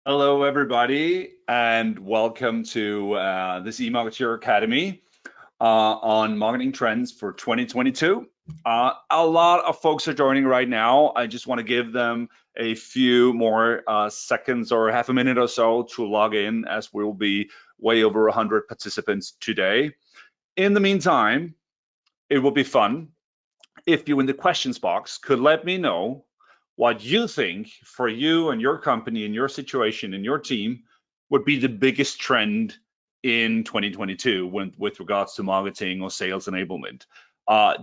Hello, everybody, and welcome to this eMarketer Academy on marketing trends for 2022. A lot of folks are joining right now. I just want to give them a few more seconds or half a minute or so to log in, as we'll be way over 100 participants today. In the meantime, it will be fun if you in the questions box could let me know what you think for you and your company and your situation and your team would be the biggest trend in 2022 with regards to marketing or sales enablement.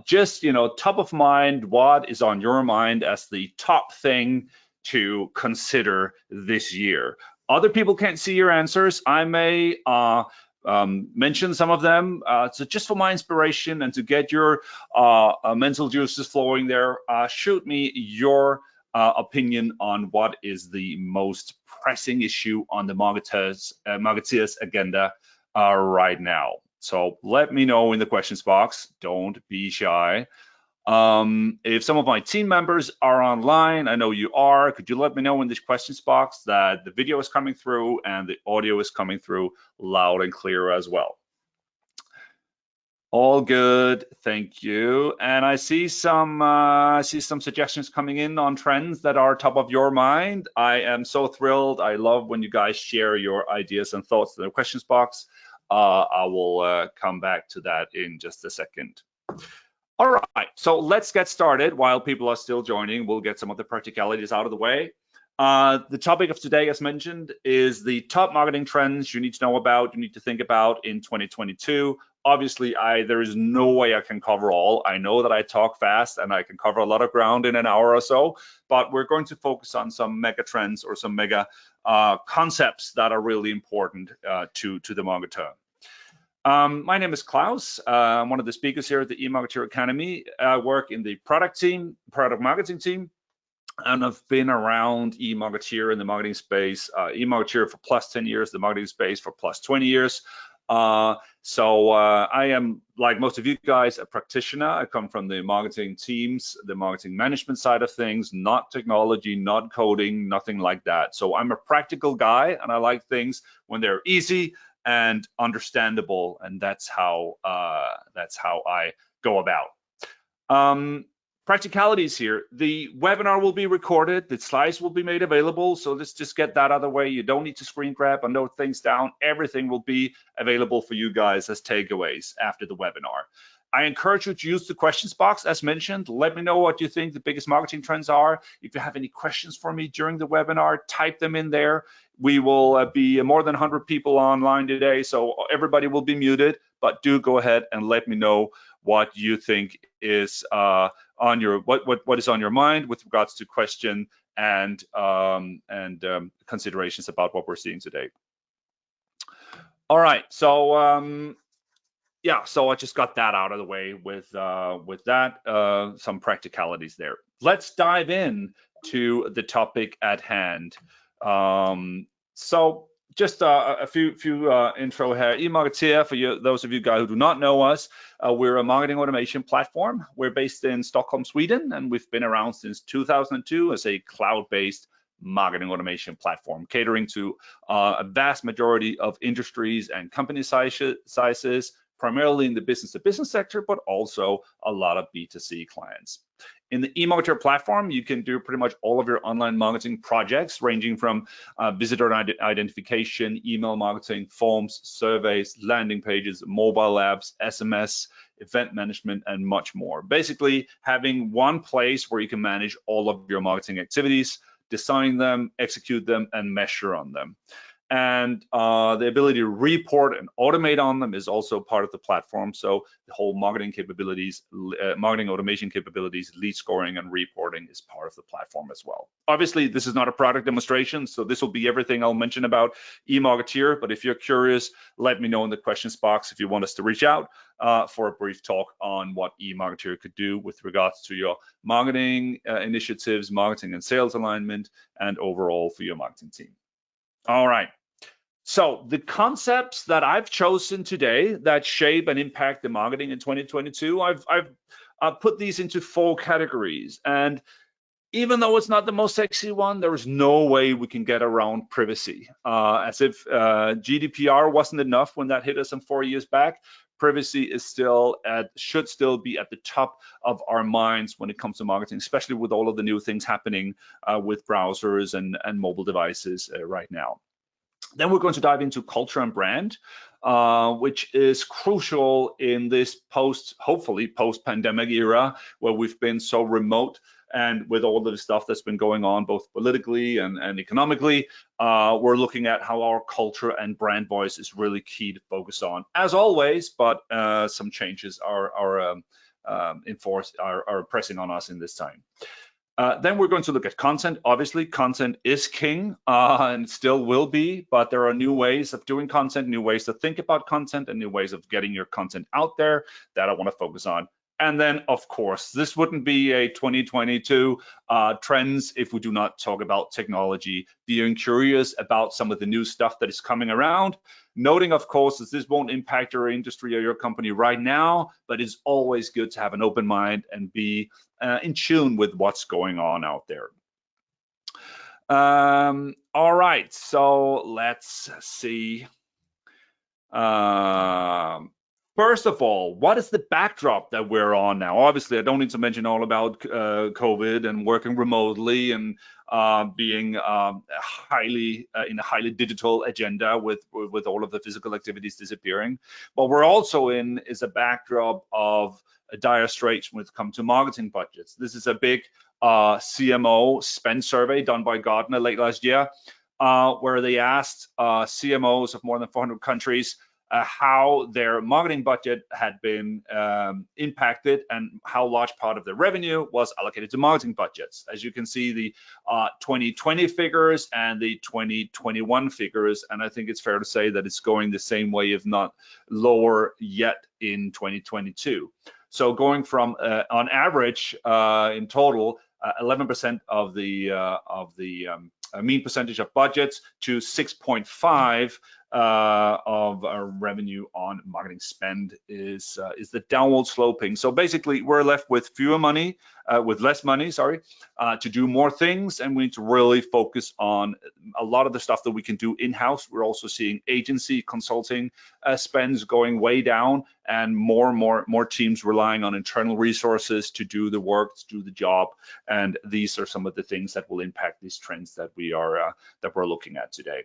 Just top of mind, what is on your mind as the top thing to consider this year? Other people can't see your answers. I may mention some of them. So just for my inspiration and to get your mental juices flowing there, shoot me your opinion on what is the most pressing issue on the marketeers agenda right now. So let me know in the questions box. Don't be shy. If some of my team members are online, I know you are, could you let me know in this questions box that the video is coming through and the audio is coming through loud and clear as well? All good, thank you. And I see some suggestions coming in on trends that are top of your mind. I am so thrilled. I love when you guys share your ideas and thoughts in the questions box. I will come back to that in just a second. All right, so let's get started. While people are still joining, we'll get some of the practicalities out of the way. The topic of today, as mentioned, is the top marketing trends you need to know about, you need to think about in 2022. Obviously, there is no way I can cover all. I know that I talk fast and I can cover a lot of ground in an hour or so, but we're going to focus on some mega trends or some mega concepts that are really important to the marketer. My name is Klaus. I'm one of the speakers here at the eMarketer Academy. I work in the product marketing team, and I've been around eMarketer in the marketing space, eMarketer for plus 10 years, the marketing space for plus 20 years. So I am, like most of you guys, a practitioner. I come from the marketing teams, the marketing management side of things, not technology, not coding, nothing like that. So I'm a practical guy, and I like things when they're easy and understandable, and that's how I go about. Practicalities here. The webinar will be recorded. The slides will be made available. So let's just get that out of the way. You don't need to screen grab and note things down. Everything will be available for you guys as takeaways after the webinar. I encourage you to use the questions box as mentioned. Let me know what you think the biggest marketing trends are. If you have any questions for me during the webinar, type them in there. We will be more than 100 people online today, so everybody will be muted, but do go ahead and let me know what you think is on your what is on your mind with regards to question and considerations about what we're seeing today. All right, so yeah, so I just got that out of the way with that, some practicalities there. Let's dive in to the topic at hand. So just a few intro here. eMarketer, for those of you guys who do not know us, we're a marketing automation platform. We're based in Stockholm, Sweden, and we've been around since 2002 as a cloud-based marketing automation platform, catering to a vast majority of industries and company sizes, primarily in the business-to-business sector, but also a lot of B2C clients. In the eMarketer platform, you can do pretty much all of your online marketing projects, ranging from visitor identification, email marketing, forms, surveys, landing pages, mobile apps, SMS, event management, and much more. Basically, having one place where you can manage all of your marketing activities, design them, execute them, and measure on them. And the ability to report and automate on them is also part of the platform. So the whole marketing capabilities, marketing automation capabilities, lead scoring and reporting is part of the platform as well. Obviously, this is not a product demonstration, so this will be everything I'll mention about eMarketer. But if you're curious, let me know in the questions box if you want us to reach out for a brief talk on what eMarketer could do with regards to your marketing initiatives, marketing and sales alignment, and overall for your marketing team. All right. So the concepts that I've chosen today that shape and impact the marketing in 2022, I've put these into 4 categories. And even though it's not the most sexy one, there is no way we can get around privacy. As if GDPR wasn't enough when that hit us some 4 years back. Privacy is should still be at the top of our minds when it comes to marketing, especially with all of the new things happening with browsers and mobile devices right now. Then we're going to dive into culture and brand, which is crucial in this hopefully post-pandemic era where we've been so remote, and with all of the stuff that's been going on both politically and economically, we're looking at how our culture and brand voice is really key to focus on, as always, but some changes are pressing on us in this time. Then we're going to look at content. Obviously, content is king and still will be, but there are new ways of doing content, new ways to think about content, and new ways of getting your content out there that I want to focus on. And then, of course, this wouldn't be a 2022 trends if we do not talk about technology, being curious about some of the new stuff that is coming around. Noting, of course, that this won't impact your industry or your company right now, but it's always good to have an open mind and be in tune with what's going on out there. All right, so let's see. First of all, what is the backdrop that we're on now? Obviously, I don't need to mention all about COVID and working remotely and being highly in a highly digital agenda with all of the physical activities disappearing. What we're also in is a backdrop of a dire straits when it comes to marketing budgets. This is a big CMO spend survey done by Gartner late last year, where they asked CMOs of more than 400 countries how their marketing budget had been impacted and how large part of their revenue was allocated to marketing budgets. As you can see, the 2020 figures and the 2021 figures, and I think it's fair to say that it's going the same way, if not lower yet, in 2022. So going from, on average, in total, 11% of the mean percentage of budgets to 6.5 of our revenue on marketing spend is the downward sloping. So basically, we're left with less money, to do more things, and we need to really focus on a lot of the stuff that we can do in-house. We're also seeing agency consulting spends going way down, and more teams relying on internal resources to do the work, to do the job. And these are some of the things that will impact these trends that we're looking at today.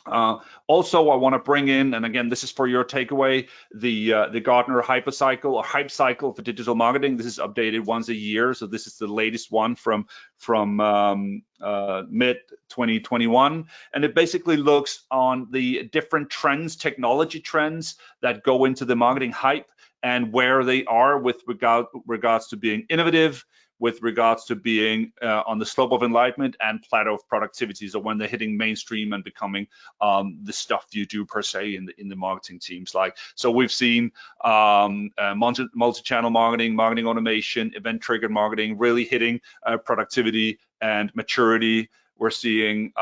Also, I want to bring in, and again, this is for your takeaway, the Gartner hypercycle or hype cycle for digital marketing. This is updated once a year, so this is the latest one from mid 2021, and it basically looks on the different trends, technology trends that go into the marketing hype and where they are with regards to being innovative, with regards to being on the slope of enlightenment and plateau of productivity. So when they're hitting mainstream and becoming the stuff you do per se in the marketing teams. So we've seen multi-channel marketing, marketing automation, event-triggered marketing really hitting productivity and maturity. We're seeing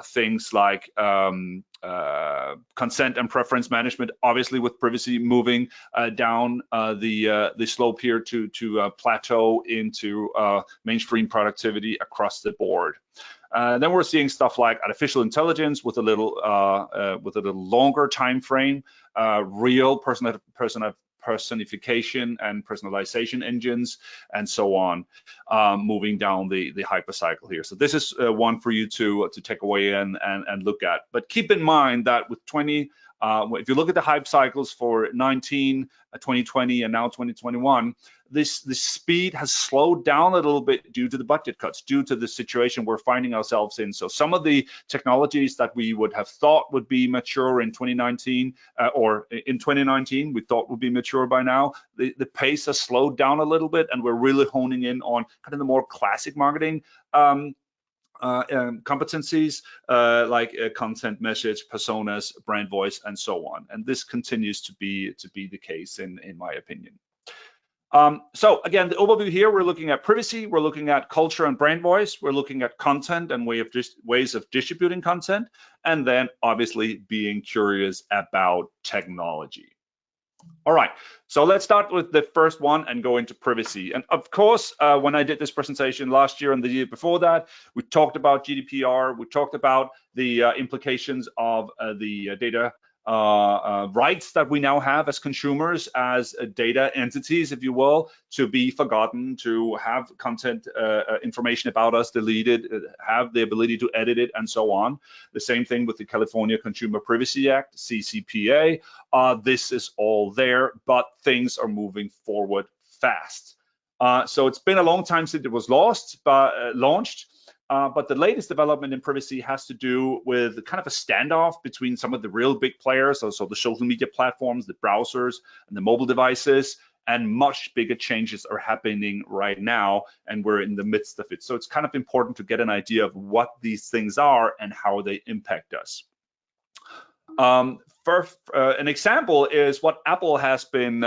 things like consent and preference management, obviously with privacy moving down the slope here to plateau into mainstream productivity across the board. Then we're seeing stuff like artificial intelligence with a little longer time frame, real personification and personalization engines, and so on, moving down the hypercycle here. So this is one for you to take away and look at. But keep in mind that with if you look at the hype cycles for 2019, 2020, and now 2021, this speed has slowed down a little bit due to the budget cuts, due to the situation we're finding ourselves in. So some of the technologies that we would have thought would be mature in 2019, or in 2019 we thought would be mature by now, the pace has slowed down a little bit, and we're really honing in on kind of the more classic marketing competencies like content, message, personas, brand voice, and so on. And this continues to be the case in my opinion. So again, the overview here, we're looking at privacy, we're looking at culture and brand voice, we're looking at content and ways of distributing content, and then obviously being curious about technology. All right, so let's start with the first one and go into privacy. And of course, when I did this presentation last year and the year before that, we talked about GDPR, we talked about the implications of the data rights that we now have as consumers, as data entities, if you will, to be forgotten, to have content information about us deleted, have the ability to edit it, and so on. The same thing with the California Consumer Privacy Act, CCPA. This is all there, but things are moving forward fast. So it's been a long time since it was launched, but the latest development in privacy has to do with kind of a standoff between some of the real big players, so the social media platforms, the browsers, and the mobile devices, and much bigger changes are happening right now, and we're in the midst of it. So it's kind of important to get an idea of what these things are and how they impact us. An example is what Apple has been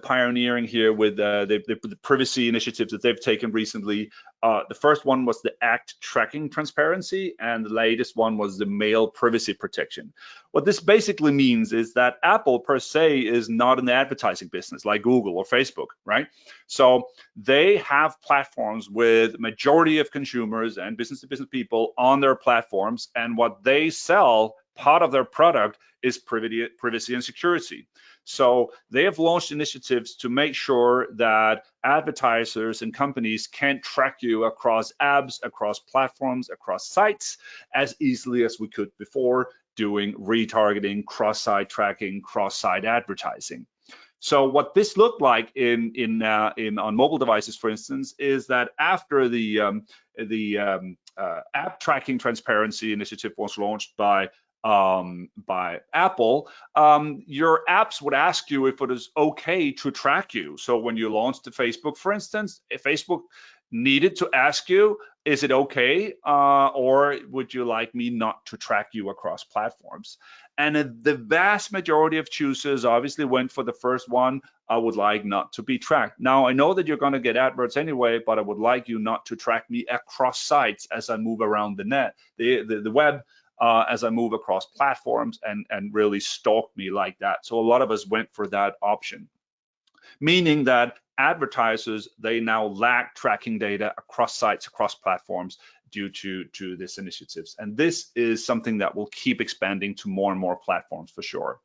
pioneering here with the privacy initiatives that they've taken recently. The first one was the Act tracking transparency, and the latest one was the mail privacy protection. What this basically means is that Apple per se is not in the advertising business like Google or Facebook, right? So they have platforms with majority of consumers and business-to-business people on their platforms, and what they sell, part of their product, is privacy and security. So they have launched initiatives to make sure that advertisers and companies can't track you across apps, across platforms, across sites as easily as we could before, doing retargeting, cross-site tracking, cross-site advertising. So what this looked like on mobile devices, for instance, is that after the app tracking transparency initiative was launched by Apple, your apps would ask you if it is okay to track you. So when you launched to Facebook, for instance, if Facebook needed to ask you, is it okay, or would you like me not to track you across platforms? And the vast majority of choosers obviously went for the first one. I would like not to be tracked. Now, I know that you're going to get adverts anyway, but I would like you not to track me across sites as I move around the net, the web, as I move across platforms and really stalk me like that. So a lot of us went for that option, meaning that advertisers, they now lack tracking data across sites, across platforms due to this initiatives. And this is something that will keep expanding to more and more platforms for sure.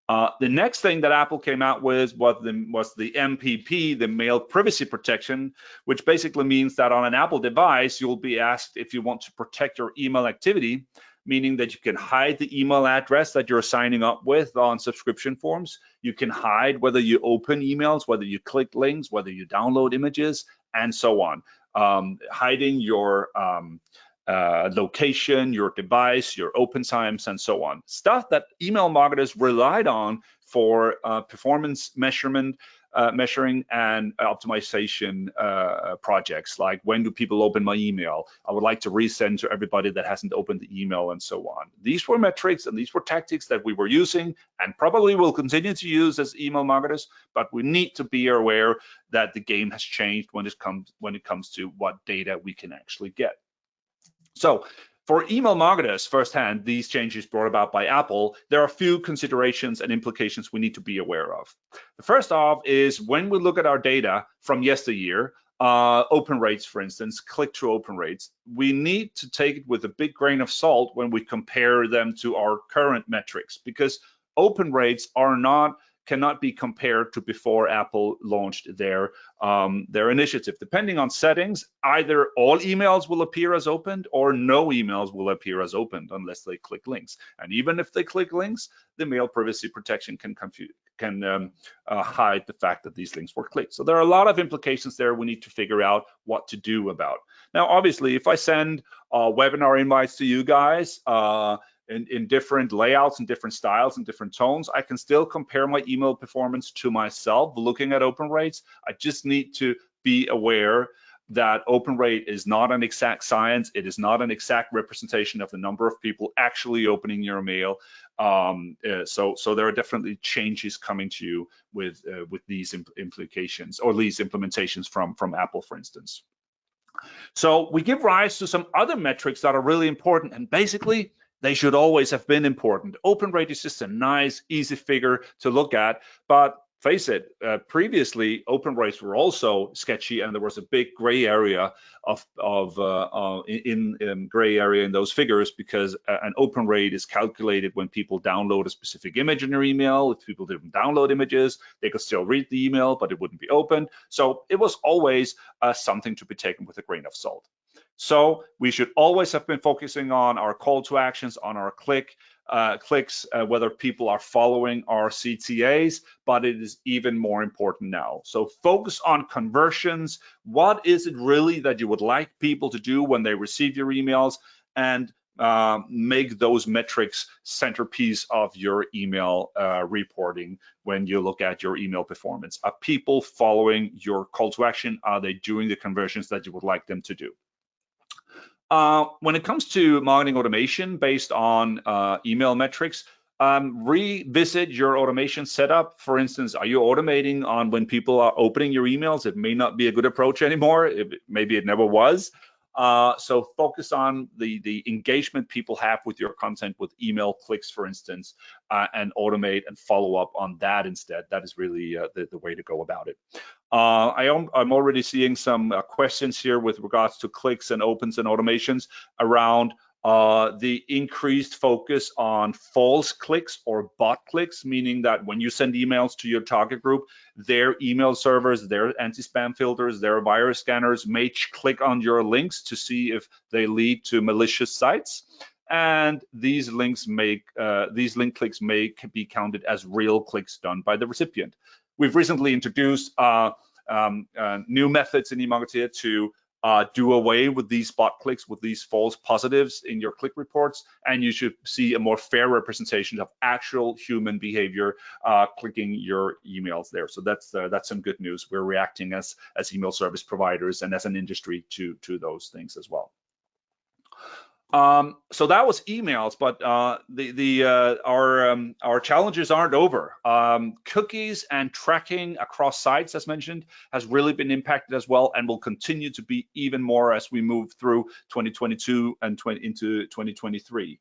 The next thing that Apple came out with was the MPP, the Mail Privacy Protection, which basically means that on an Apple device, you'll be asked if you want to protect your email activity, meaning that you can hide the email address that you're signing up with on subscription forms. You can hide whether you open emails, whether you click links, whether you download images, and so on. Hiding your location, your device, your open times, and so on. Stuff that email marketers relied on for performance measuring and optimization projects, like when do people open my email? I would like to resend to everybody that hasn't opened the email, and so on. These were metrics and these were tactics that we were using and probably will continue to use as email marketers, but we need to be aware that the game has changed when it comes to what data we can actually get. So for email marketers firsthand, these changes brought about by Apple, there are a few considerations and implications we need to be aware of. The first off is when we look at our data from yesteryear, open rates, for instance, click-through open rates, we need to take it with a big grain of salt when we compare them to our current metrics, because open rates cannot be compared to before Apple launched their initiative. Depending on settings, either all emails will appear as opened or no emails will appear as opened unless they click links. And even if they click links, the mail privacy protection can hide the fact that these links were clicked. So there are a lot of implications there we need to figure out what to do about. Now, obviously, if I send webinar invites to you guys, in different layouts and different styles and different tones, I can still compare my email performance to myself looking at open rates. I just need to be aware that open rate is not an exact science. It is not an exact representation of the number of people actually opening your mail. So there are definitely changes coming to you with these implications or these implementations from Apple, for instance. So we give rise to some other metrics that are really important, and basically they should always have been important. Open rate is just a nice, easy figure to look at, but face it, previously open rates were also sketchy, and there was a big gray area in gray area in those figures, because an open rate is calculated when people download a specific image in your email. If people didn't download images, they could still read the email, but it wouldn't be opened. So it was always something to be taken with a grain of salt. So we should always have been focusing on our call to actions, on our clicks, whether people are following our CTAs, but it is even more important now. So focus on conversions. What is it really that you would like people to do when they receive your emails, and make those metrics centerpiece of your email reporting when you look at your email performance. Are people following your call to action? Are they doing the conversions that you would like them to do? When it comes to marketing automation based on email metrics, revisit your automation setup. For instance, are you automating on when people are opening your emails? It may not be a good approach anymore. Maybe it never was. So focus on the engagement people have with your content, with email clicks, for instance, and automate and follow up on that instead. That is really the way to go about it. I'm already seeing some questions here with regards to clicks and opens and automations around the increased focus on false clicks or bot clicks, meaning that when you send emails to your target group, their email servers, their anti-spam filters, their virus scanners may click on your links to see if they lead to malicious sites. And these link clicks may be counted as real clicks done by the recipient. We've recently introduced new methods in eMarketer to do away with these bot clicks, with these false positives in your click reports, and you should see a more fair representation of actual human behavior clicking your emails there. So that's some good news. We're reacting as email service providers and as an industry to those things as well. So that was emails, but our challenges aren't over. Cookies and tracking across sites, as mentioned, has really been impacted as well, and will continue to be even more as we move through 2022 and into 2023.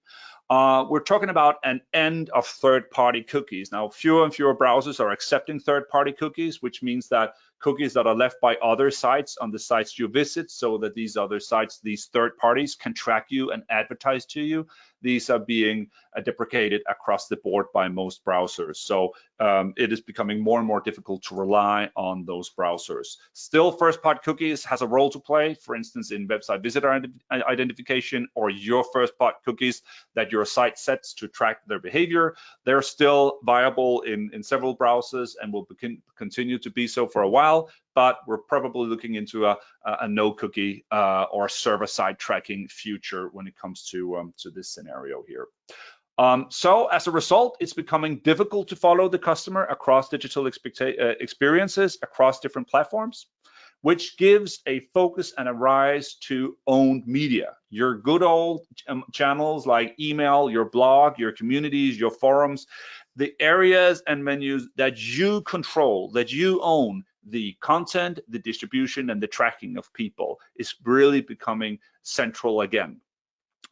We're talking about an end of third-party cookies. Now, fewer and fewer browsers are accepting third-party cookies, which means that cookies that are left by other sites on the sites you visit, so that these other sites, these third parties, can track you and advertise to you. These are being deprecated across the board by most browsers. So it is becoming more and more difficult to rely on those browsers. Still, first-party cookies has a role to play, for instance, in website visitor identification, or your first-party cookies that your site sets to track their behavior. They're still viable in several browsers and will continue to be so for a while, but we're probably looking into a no cookie or server-side tracking future when it comes to this scenario here. So as a result, it's becoming difficult to follow the customer across digital experiences across different platforms, which gives a focus and a rise to owned media. Your good old channels like email, your blog, your communities, your forums, the areas and menus that you control, that you own, the content, the distribution, and the tracking of people is really becoming central again.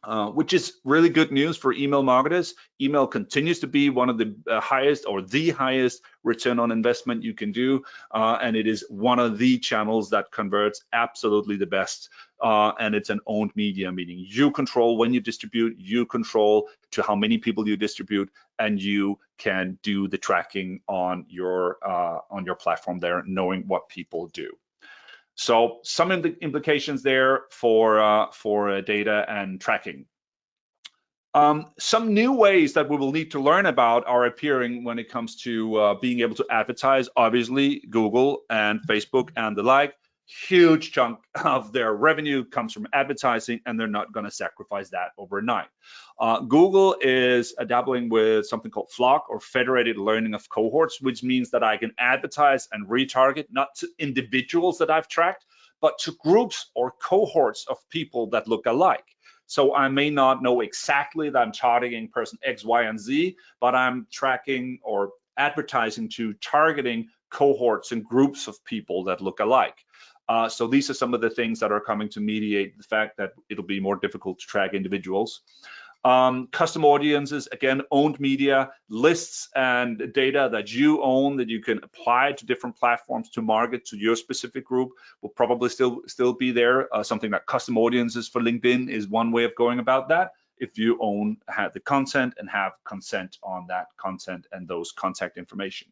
Which is really good news for email marketers. Email continues to be one of the highest, or the highest, return on investment you can do, and it is one of the channels that converts absolutely the best. And it's an owned media, meaning you control when you distribute, you control to how many people you distribute, and you can do the tracking on your platform there, knowing what people do. So some of the implications there for data and tracking. Some new ways that we will need to learn about are appearing when it comes to being able to advertise. Obviously, Google and Facebook and the like, huge chunk of their revenue comes from advertising, and they're not going to sacrifice that overnight. Google is dabbling with something called Flock, or federated learning of cohorts, which means that I can advertise and retarget not to individuals that I've tracked, but to groups or cohorts of people that look alike. So I may not know exactly that I'm targeting person X, Y, and Z, but I'm tracking or advertising to targeting cohorts and groups of people that look alike. So these are some of the things that are coming to mediate the fact that it'll be more difficult to track individuals. Custom audiences, again, owned media, lists and data that you own that you can apply to different platforms to market to your specific group will probably still be there. Something like custom audiences for LinkedIn is one way of going about that. If you have the content and have consent on that content and those contact information.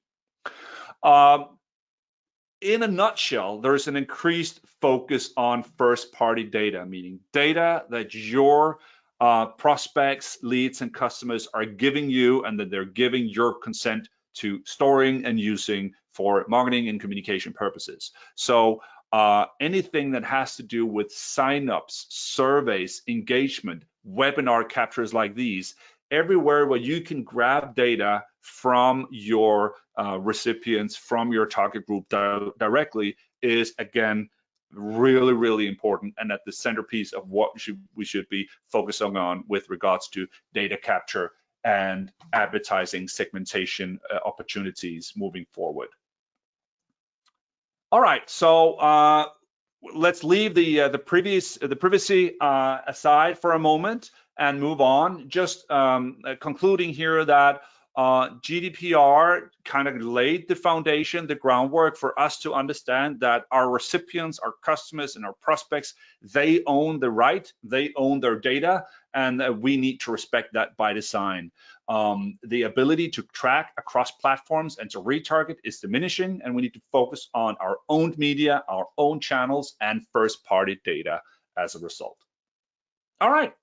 In a nutshell, there's an increased focus on first-party data, meaning data that your prospects, leads, and customers are giving you and that they're giving your consent to storing and using for marketing and communication purposes. So anything that has to do with signups, surveys, engagement, webinar captures like these, everywhere where you can grab data from your recipients, from your target group directly is, again, really, really important and at the centerpiece of what we should be focusing on with regards to data capture and advertising segmentation opportunities moving forward. All right, so let's leave the privacy aside for a moment and move on. Just concluding here that GDPR kind of laid the foundation, the groundwork for us to understand that our recipients, our customers, and our prospects, they own the right, they own their data, and we need to respect that by design. The ability to track across platforms and to retarget is diminishing, and we need to focus on our own media, our own channels, and first-party data as a result. All right,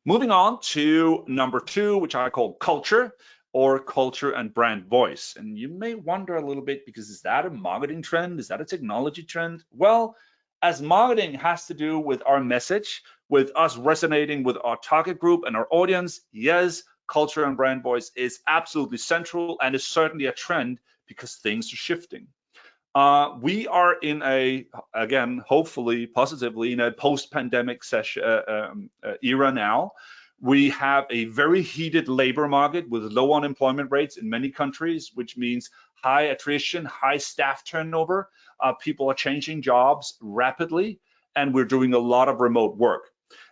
moving on to number 2, which I call culture, or culture and brand voice. And you may wonder a little bit, because is that a marketing trend? Is that a technology trend? Well, as marketing has to do with our message, with us resonating with our target group and our audience, yes, culture and brand voice is absolutely central and is certainly a trend because things are shifting. We are in a, again, hopefully, positively, in a post-pandemic era now. We have a very heated labor market with low unemployment rates in many countries, which means high attrition, high staff turnover. People are changing jobs rapidly, and we're doing a lot of remote work.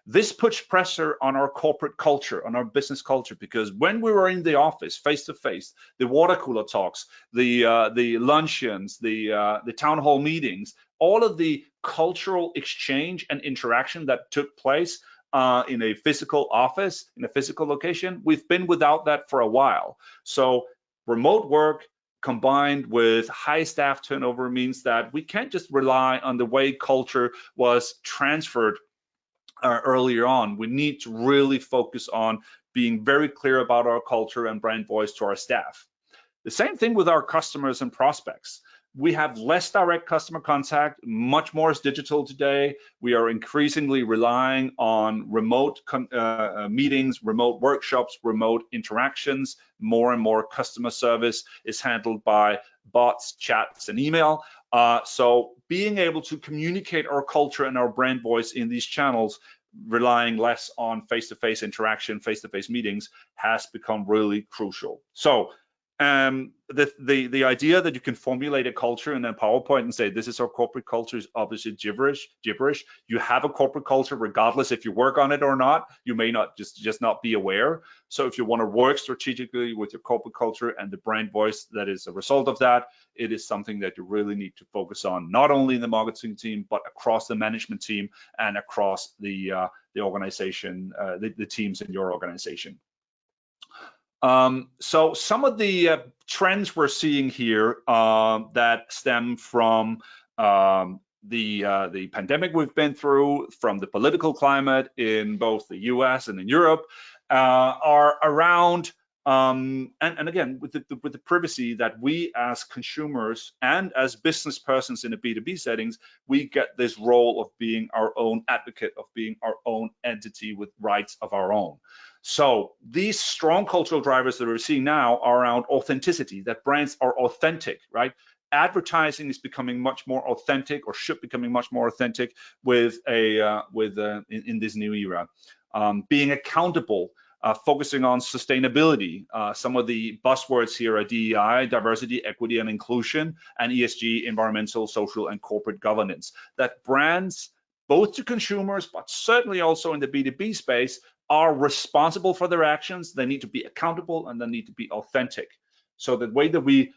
This puts pressure on our corporate culture, on our business culture, because when we were in the office, face to face, the water cooler talks, the luncheons, the town hall meetings, all of the cultural exchange and interaction that took place in a physical office, in a physical location, we've been without that for a while. So remote work combined with high staff turnover means that we can't just rely on the way culture was transferred earlier on. We need to really focus on being very clear about our culture and brand voice to our staff. The same thing with our customers and prospects. We have less direct customer contact, much more is digital today. We are increasingly relying on remote meetings, remote workshops, remote interactions. More and more customer service is handled by bots, chats, and email. So being able to communicate our culture and our brand voice in these channels, relying less on face-to-face interaction, face-to-face meetings, has become really crucial. So the idea that you can formulate a culture in a PowerPoint and say this is our corporate culture is obviously gibberish. You have a corporate culture regardless if you work on it or not. You may not just not be aware. So if you want to work strategically with your corporate culture and the brand voice that is a result of that, it is something that you really need to focus on, not only in the marketing team but across the management team and across the organization, the teams in your organization. So some of the trends we're seeing here that stem from the pandemic we've been through, from the political climate in both the US and in Europe, are around, and again, with the privacy that we as consumers and as business persons in a B2B settings, we get this role of being our own advocate, of being our own entity with rights of our own. So these strong cultural drivers that we're seeing now are around authenticity, that brands are authentic, right? Advertising is becoming much more authentic, or should becoming much more authentic with in this new era. Being accountable, focusing on sustainability. Some of the buzzwords here are DEI, diversity, equity, and inclusion, and ESG, environmental, social, and corporate governance. That brands, both to consumers, but certainly also in the B2B space, are responsible for their actions, they need to be accountable, and they need to be authentic. So the way that we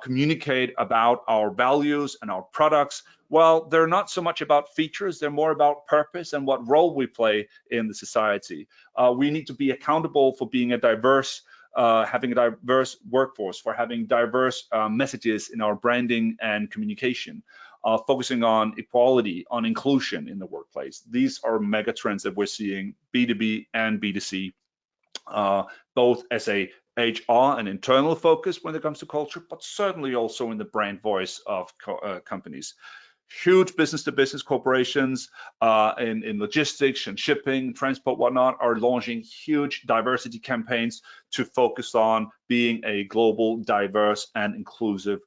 communicate about our values and our products, well, they're not so much about features, they're more about purpose and what role we play in the society. We need to be accountable for being a diverse, having a diverse workforce, for having diverse messages in our branding and communication, focusing on equality, on inclusion in the workplace. These are mega trends that we're seeing B2B and B2C, both as a HR and internal focus when it comes to culture, but certainly also in the brand voice of companies. Huge business-to-business corporations in logistics and shipping, transport, whatnot, are launching huge diversity campaigns to focus on being a global, diverse, and inclusive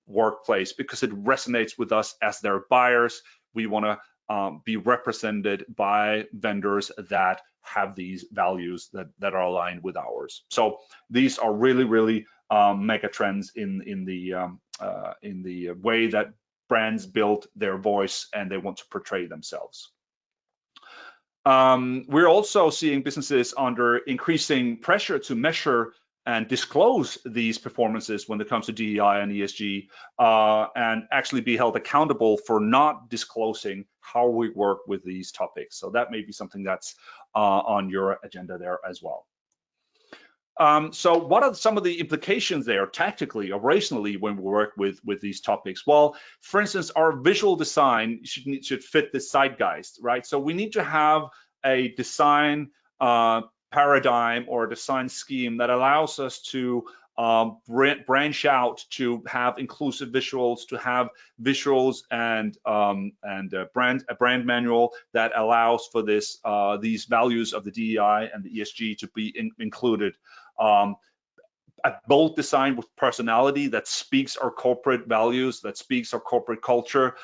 workplace, because it resonates with us as their buyers. We want to be represented by vendors that have these values that are aligned with ours. So these are really mega trends in the way that brands build their voice and they want to portray themselves. We're also seeing businesses under increasing pressure to measure and disclose these performances when it comes to DEI and ESG, and actually be held accountable for not disclosing how we work with these topics. So that may be something that's on your agenda there as well. So what are some of the implications there tactically, operationally, when we work with these topics? Well, for instance, our visual design should fit the zeitgeist, right? So we need to have a design paradigm or a design scheme that allows us to branch out, to have inclusive visuals, to have visuals and a brand manual that allows for this these values of the DEI and the ESG to be included. A bold design with personality that speaks our corporate values, that speaks our corporate culture,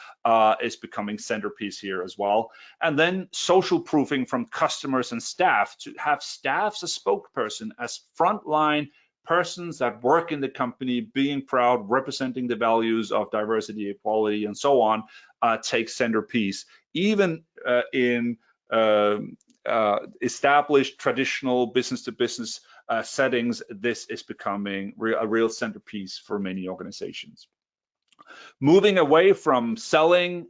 is becoming centerpiece here as well. And then social proofing from customers and staff, to have staff as a spokesperson, as frontline persons that work in the company, being proud, representing the values of diversity, equality, and so on, takes centerpiece. Even in established traditional business-to-business settings, this is becoming a real centerpiece for many organizations. Moving away from selling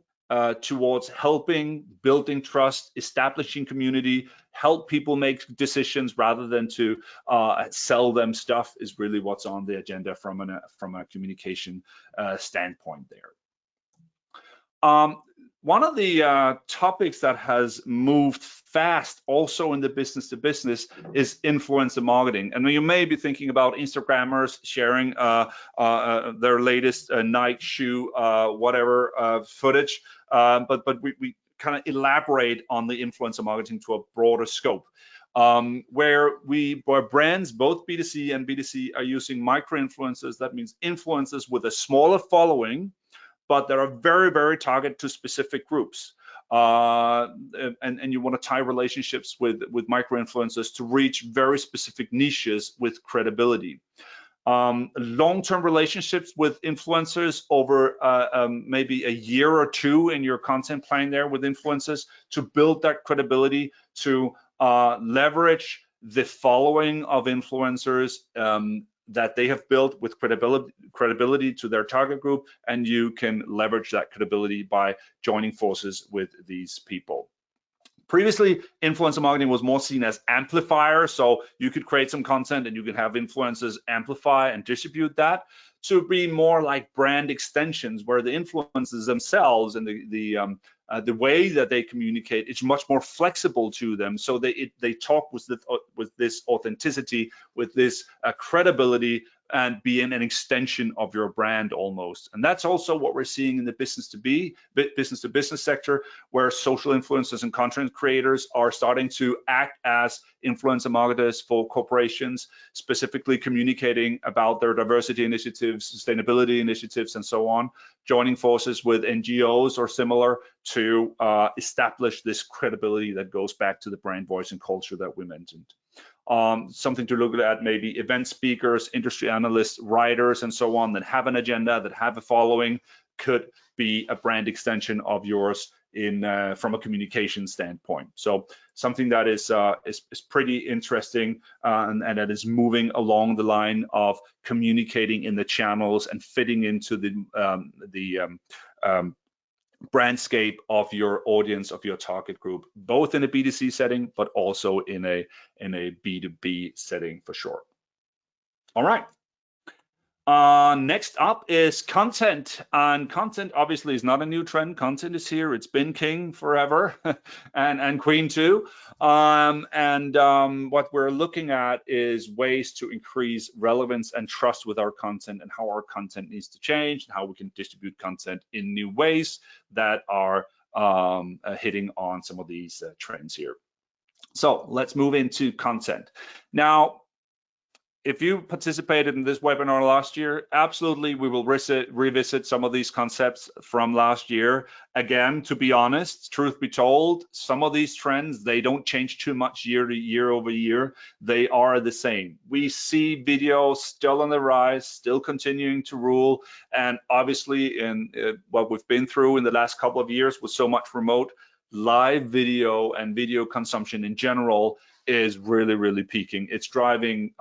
towards helping, building trust, establishing community, help people make decisions rather than to sell them stuff is really what's on the agenda from a communication standpoint there. One of the topics that has moved fast also in the business to business is influencer marketing. And you may be thinking about Instagrammers sharing their latest Nike shoe, whatever footage, but we kind of elaborate on the influencer marketing to a broader scope. Where brands, both B2C and B2C, are using micro-influencers. That means influencers with a smaller following, but that are very targeted to specific groups. And you want to tie relationships with micro-influencers to reach very specific niches with credibility. Long-term relationships with influencers over maybe a year or two in your content plan there with influencers to build that credibility, to leverage the following of influencers that they have built with credibility to their target group, and you can leverage that credibility by joining forces with these people. Previously, influencer marketing was more seen as amplifier, so you could create some content and you could have influencers amplify and distribute that, to be more like brand extensions, where the influencers themselves and the way that they communicate is much more flexible to them, so they talk with this authenticity, with this credibility, and being an extension of your brand almost. And that's also what we're seeing in the business to business sector, where social influencers and content creators are starting to act as influencer marketers for corporations, specifically communicating about their diversity initiatives, sustainability initiatives, and so on, joining forces with NGOs or similar to establish this credibility that goes back to the brand voice and culture that we mentioned. Something to look at, maybe event speakers, industry analysts, writers, and so on, that have an agenda, that have a following, could be a brand extension of yours from a communication standpoint. So something that is pretty interesting and that is moving along the line of communicating in the channels and fitting into the brandscape of your audience, of your target group, both in a B2C setting, but also in a B2B setting for sure. All right. Next up is content, and content obviously is not a new trend. Content is here; it's been king forever, and queen too. What we're looking at is ways to increase relevance and trust with our content, and how our content needs to change, and how we can distribute content in new ways that are hitting on some of these trends here. So let's move into content now. If you participated in this webinar last year, absolutely, we will revisit some of these concepts from last year. Again, to be honest, truth be told, some of these trends, they don't change too much year over year. They are the same. We see video still on the rise, still continuing to rule. And obviously, in what we've been through in the last couple of years with so much remote, live video and video consumption in general is really peaking. It's driving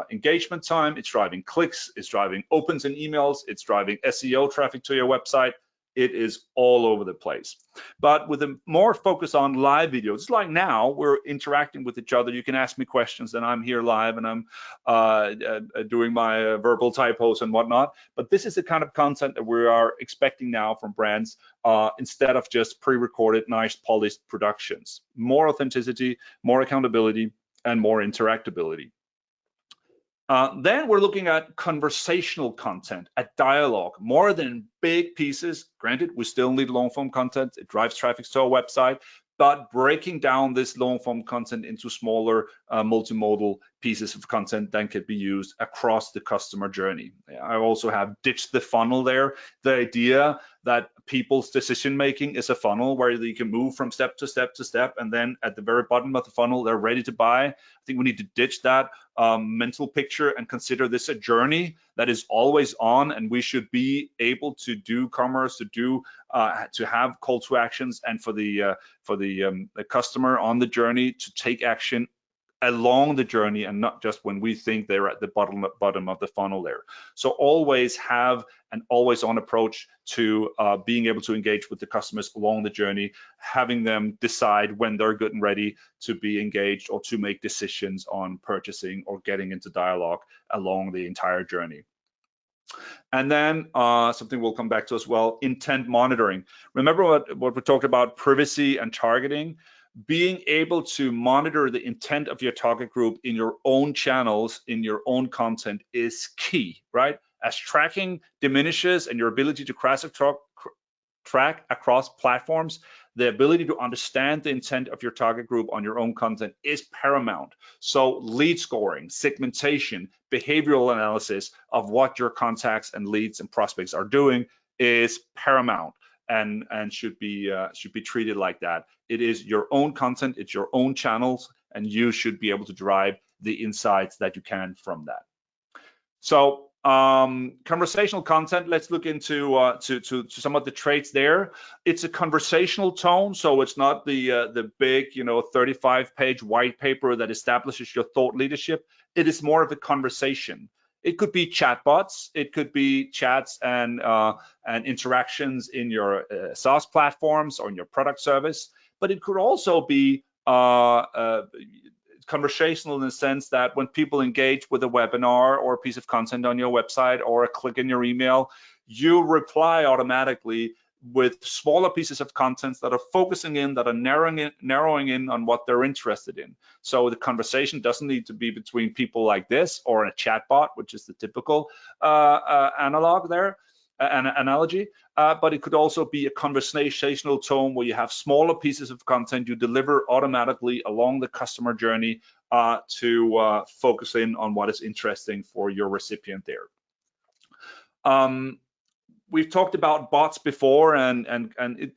engagement time, it's driving clicks, it's driving opens and emails, it's driving SEO traffic to your website. It is all over the place. But with a more focus on live videos, it's like now we're interacting with each other. You can ask me questions, and I'm here live, and I'm doing my verbal typos and whatnot. But this is the kind of content that we are expecting now from brands, instead of just pre-recorded, nice, polished productions. More authenticity, more accountability, and more interactability. Then we're looking at conversational content, a dialogue, more than big pieces. Granted, we still need long form content. It drives traffic to our website, but breaking down this long form content into smaller multimodal pieces of content that can be used across the customer journey. I also have ditched the funnel there. The idea that people's decision making is a funnel where you can move from step to step to step, and then at the very bottom of the funnel, they're ready to buy. I think we need to ditch that mental picture and consider this a journey that is always on, and we should be able to do commerce, to have call to actions, and for the customer on the journey to take action along the journey, and not just when we think they're at the bottom of the funnel there. So always have an always on approach to being able to engage with the customers along the journey, having them decide when they're good and ready to be engaged or to make decisions on purchasing or getting into dialogue along the entire journey. And then something we'll come back to as well, intent monitoring. Remember what we talked about, privacy and targeting. Being able to monitor the intent of your target group in your own channels, in your own content is key, right? As tracking diminishes and your ability to track across platforms, the ability to understand the intent of your target group on your own content is paramount. So lead scoring, segmentation, behavioral analysis of what your contacts and leads and prospects are doing is paramount. And should be treated like that. It is your own content, it's your own channels, and you should be able to drive the insights that you can from that. So conversational content, let's look into to some of the traits there. It's a conversational tone, so it's not the big 35-page white paper that establishes your thought leadership. It is more of a conversation. It could be chatbots, it could be chats and interactions in your SaaS platforms or in your product service, but it could also be conversational in the sense that when people engage with a webinar or a piece of content on your website or a click in your email, you reply automatically with smaller pieces of content that are focusing in, that are narrowing in on what they're interested in. So the conversation doesn't need to be between people like this or a chatbot, which is the typical analog there, analogy, but it could also be a conversational tone where you have smaller pieces of content you deliver automatically along the customer journey to focus in on what is interesting for your recipient there. We've talked about bots before, and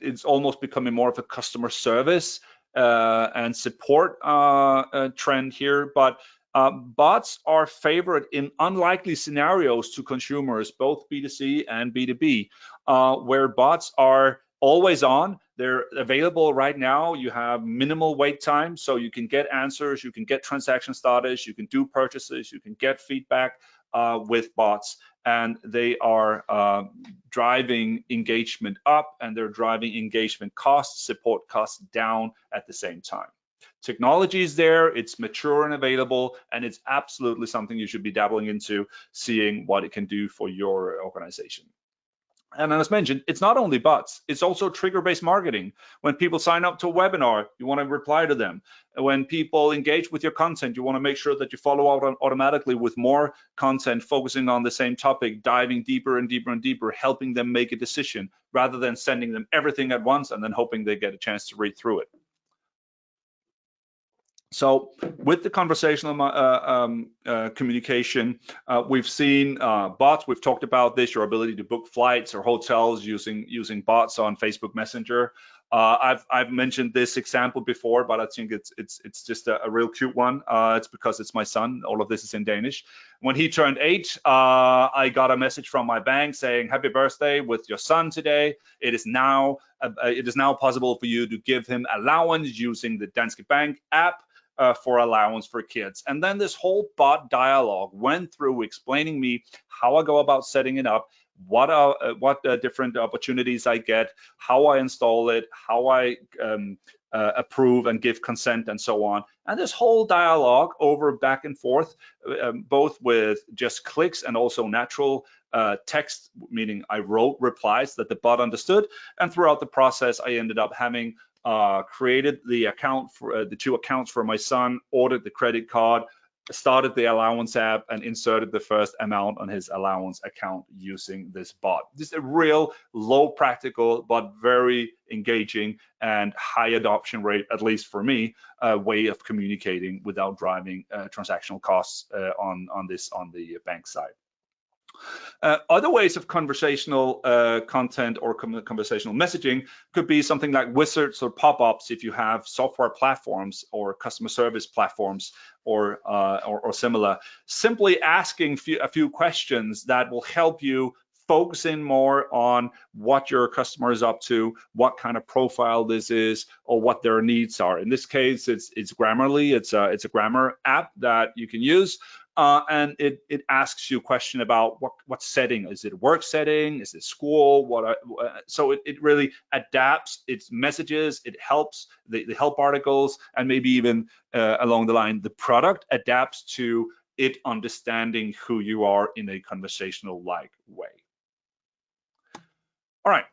it's almost becoming more of a customer service and support trend here, but bots are favored in unlikely scenarios to consumers, both B2C and B2B, where bots are always on. They're available right now. You have minimal wait time, so you can get answers, you can get transaction status, you can do purchases, you can get feedback with bots, and they are driving engagement up, and they're driving engagement costs, support costs down at the same time. Technology is there, it's mature and available, and it's absolutely something you should be dabbling into, seeing what it can do for your organization. And as mentioned, it's not only bots, it's also trigger-based marketing. When people sign up to a webinar, you want to reply to them. When people engage with your content, you want to make sure that you follow up automatically with more content focusing on the same topic, diving deeper and deeper and deeper, helping them make a decision rather than sending them everything at once and then hoping they get a chance to read through it. So with the conversational communication, we've seen bots. We've talked about this, your ability to book flights or hotels using bots on Facebook Messenger. I've mentioned this example before, but I think it's just a real cute one. It's because it's my son. All of this is in Danish. When he turned 8, I got a message from my bank saying, "Happy birthday with your son today. It is now possible for you to give him allowance using the Danske Bank app." For allowance for kids. And then this whole bot dialogue went through explaining me how I go about setting it up, what different opportunities I get, how I install it, how I approve and give consent, and so on. And this whole dialogue over back and forth, both with just clicks and also natural text, meaning I wrote replies that the bot understood. And throughout the process, I ended up having created the account for the 2 accounts for my son, ordered the credit card, started the allowance app, and inserted the first amount on his allowance account using this bot. This is a real low practical but very engaging and high adoption rate, at least for me, way of communicating without driving transactional costs on the bank side. Other ways of conversational content or conversational messaging could be something like wizards or pop-ups if you have software platforms or customer service platforms or similar. Simply asking a few questions that will help you focus in more on what your customer is up to, what kind of profile this is, or what their needs are. In this case, it's Grammarly. It's a grammar app that you can use. And it asks you a question about what setting. Is it a work setting? Is it school? So it really adapts its messages. It helps the help articles, and maybe even along the line, the product adapts to it understanding who you are in a conversational-like way. All right.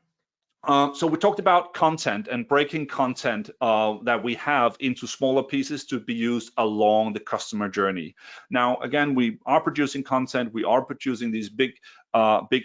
So we talked about content and breaking content that we have into smaller pieces to be used along the customer journey. Now, again, we are producing content. We are producing these big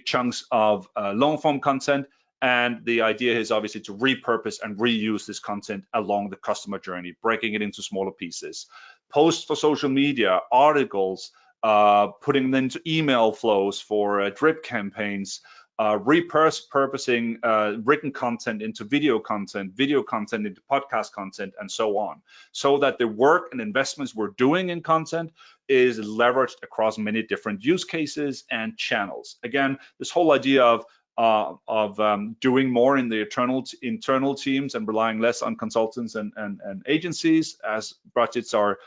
chunks of long-form content. And the idea is obviously to repurpose and reuse this content along the customer journey, breaking it into smaller pieces. Posts for social media, articles, putting them into email flows for drip campaigns, repurposing written content into video content into podcast content, and so on, so that the work and investments we're doing in content is leveraged across many different use cases and channels. Again, this whole idea of doing more in the internal teams and relying less on consultants and agencies as budgets are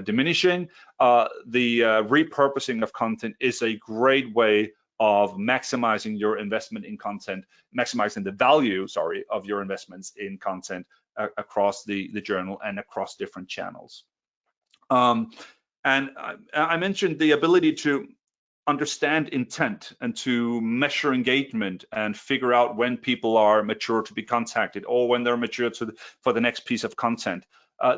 diminishing. The repurposing of content is a great way of maximizing your investment in content, maximizing the value, of your investments in content across the journal and across different channels. And I mentioned the ability to understand intent and to measure engagement and figure out when people are mature to be contacted or when they're mature for the next piece of content.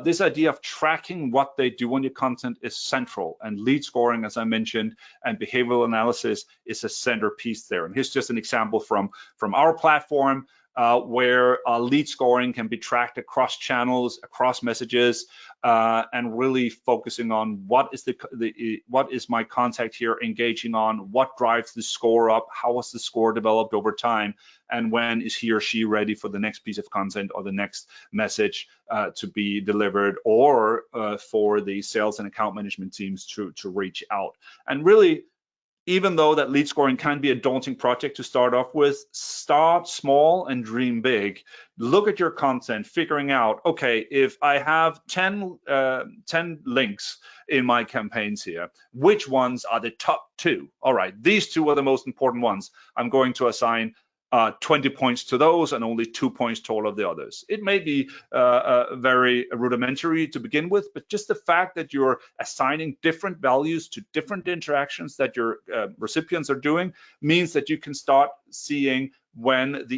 This idea of tracking what they do on your content is central, and lead scoring, as I mentioned, and behavioral analysis is a centerpiece there. And here's just an example from our platform where lead scoring can be tracked across channels, across messages, and really focusing on what is my contact here engaging on, what drives the score up, how has the score developed over time, and when is he or she ready for the next piece of content or the next message to be delivered, or for the sales and account management teams to reach out. And really, even though that lead scoring can be a daunting project to start off with, start small and dream big. Look at your content, figuring out, okay, if I have 10 links in my campaigns here, which ones are the top 2? All right, these 2 are the most important ones. I'm going to assign 20 points to those and only 2 points to all of the others. It may be very rudimentary to begin with, but just the fact that you're assigning different values to different interactions that your recipients are doing means that you can start seeing when the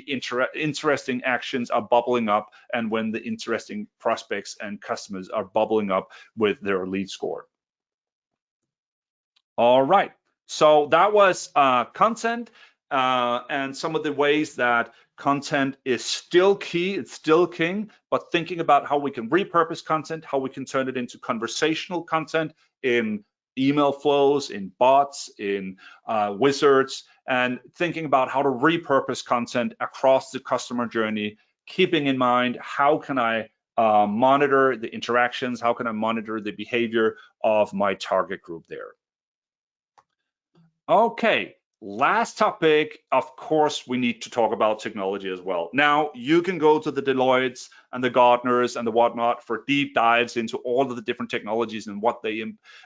interesting actions are bubbling up and when the interesting prospects and customers are bubbling up with their lead score. All right, so that was content. And some of the ways that content is still key, it's still king, but thinking about how we can repurpose content, how we can turn it into conversational content in email flows, in bots, in wizards, and thinking about how to repurpose content across the customer journey, keeping in mind how can I monitor the interactions, how can I monitor the behavior of my target group there. Okay. Last topic, of course, we need to talk about technology as well. Now, you can go to the Deloittes and the Gartners and the whatnot for deep dives into all of the different technologies and what they,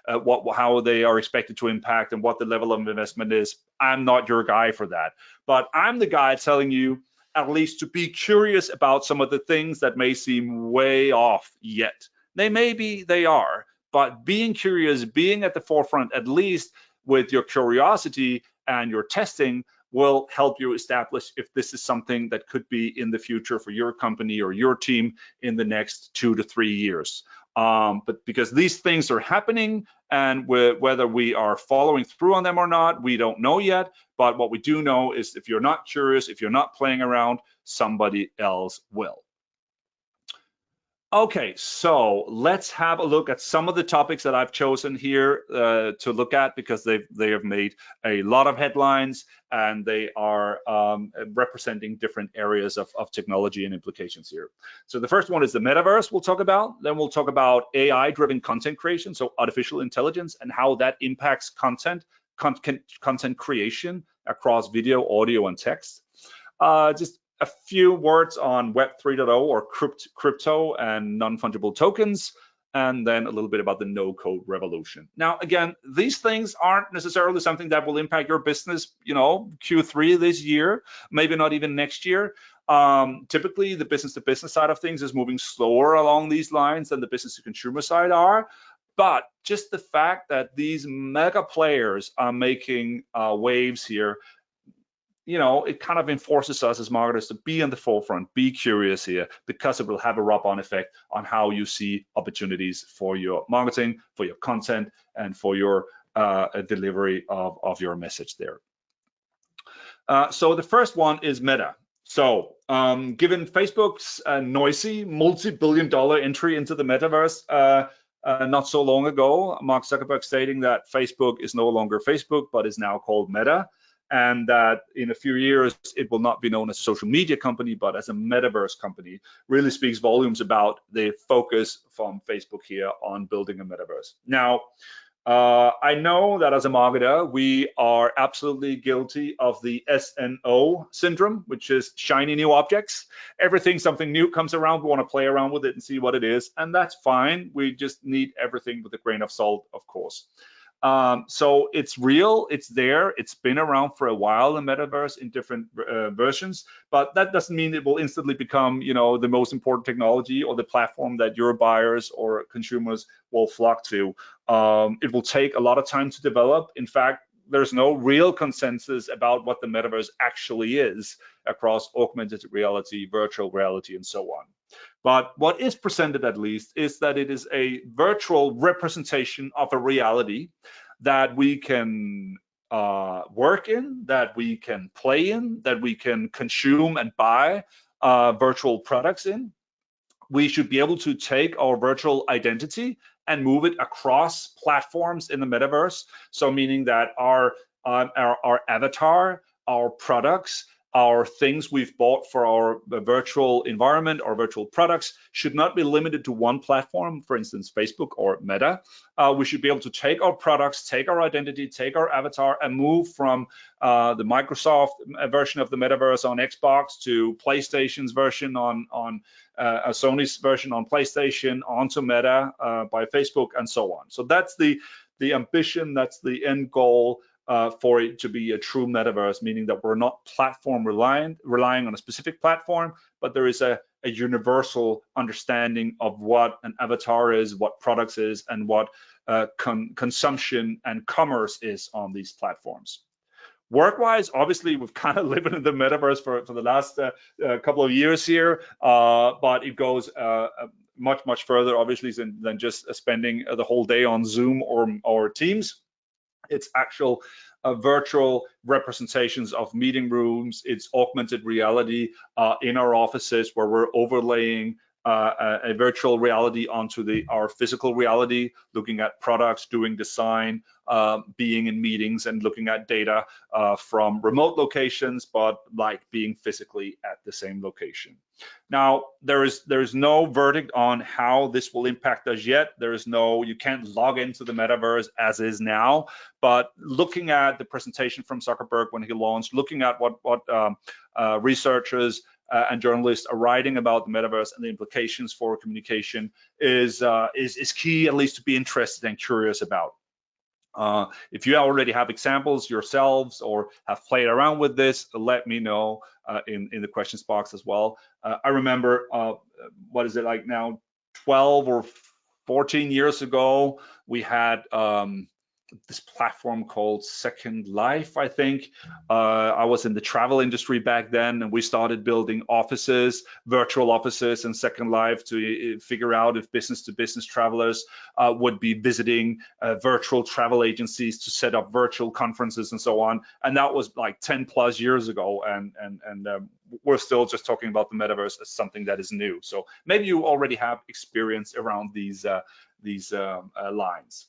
how they are expected to impact and what the level of investment is. I'm not your guy for that, but I'm the guy telling you at least to be curious about some of the things that may seem way off yet. They are, but being curious, being at the forefront, at least with your curiosity and your testing, will help you establish if this is something that could be in the future for your company or your team in the next 2 to 3 years. But because these things are happening, and whether we are following through on them or not, we don't know yet. But what we do know is if you're not curious, if you're not playing around, somebody else will. Okay, so let's have a look at some of the topics that I've chosen here to look at, because they have made a lot of headlines and they are representing different areas of technology and implications here. So the first one is the metaverse we'll talk about. Then we'll talk about AI-driven content creation, so artificial intelligence and how that impacts content creation across video, audio, and text. Just a few words on Web 3.0 or crypto and non-fungible tokens, and then a little bit about the no-code revolution. Now, again, these things aren't necessarily something that will impact your business, Q3 this year, maybe not even next year. Typically, the business-to-business side of things is moving slower along these lines than the business-to-consumer side are. But just the fact that these mega players are making waves here, it kind of enforces us as marketers to be in the forefront, be curious here, because it will have a rub-on effect on how you see opportunities for your marketing, for your content, and for your delivery of your message there. So the first one is Meta. So given Facebook's noisy multi-billion-dollar entry into the metaverse not so long ago, Mark Zuckerberg stating that Facebook is no longer Facebook, but is now called Meta, and that in a few years it will not be known as a social media company but as a metaverse company, really speaks volumes about the focus from Facebook here on building a metaverse. Now, I know that as a marketer, we are absolutely guilty of the SNO syndrome, which is shiny new objects. Something new comes around, we want to play around with it and see what it is, and that's fine. We just need everything with a grain of salt, of course. So it's real, it's there, it's been around for a while, the metaverse in different versions, but that doesn't mean it will instantly become, the most important technology or the platform that your buyers or consumers will flock to. It will take a lot of time to develop. In fact, there's no real consensus about what the metaverse actually is across augmented reality, virtual reality, and so on. But what is presented, at least, is that it is a virtual representation of a reality that we can work in, that we can play in, that we can consume and buy virtual products in. We should be able to take our virtual identity and move it across platforms in the metaverse. So meaning that our avatar, our products, our things we've bought for our virtual environment or virtual products should not be limited to one platform, for instance, Facebook or Meta. We should be able to take our products, take our identity, take our avatar, and move from the Microsoft version of the metaverse on Xbox to PlayStation's version on Sony's version on PlayStation, onto Meta by Facebook, and so on. So that's the ambition, that's the end goal for it to be a true metaverse, meaning that we're not platform relying on a specific platform, but there is a universal understanding of what an avatar is, what products is, and what consumption and commerce is on these platforms. Work-wise, obviously, we've kind of lived in the metaverse for the last couple of years here, but it goes much further, obviously, than just spending the whole day on Zoom or Teams. It's actual virtual representations of meeting rooms. It's augmented reality in our offices, where we're overlaying a virtual reality onto our physical reality, looking at products, doing design, being in meetings, and looking at data from remote locations, but like being physically at the same location. Now, there is no verdict on how this will impact us yet. You can't log into the metaverse as is now, but looking at the presentation from Zuckerberg when he launched, looking at what researchers and journalists are writing about the metaverse and the implications for communication is key, at least to be interested and curious about. If you already have examples yourselves or have played around with this, let me know in the questions box as well. I remember, what is it like now, 12 or 14 years ago, we had this platform called Second Life, I think. I was in the travel industry back then, and we started building offices, virtual offices in Second Life to figure out if business-to-business travelers would be visiting virtual travel agencies to set up virtual conferences and so on. And that was like 10 plus years ago, and we're still just talking about the metaverse as something that is new. So maybe you already have experience around these lines.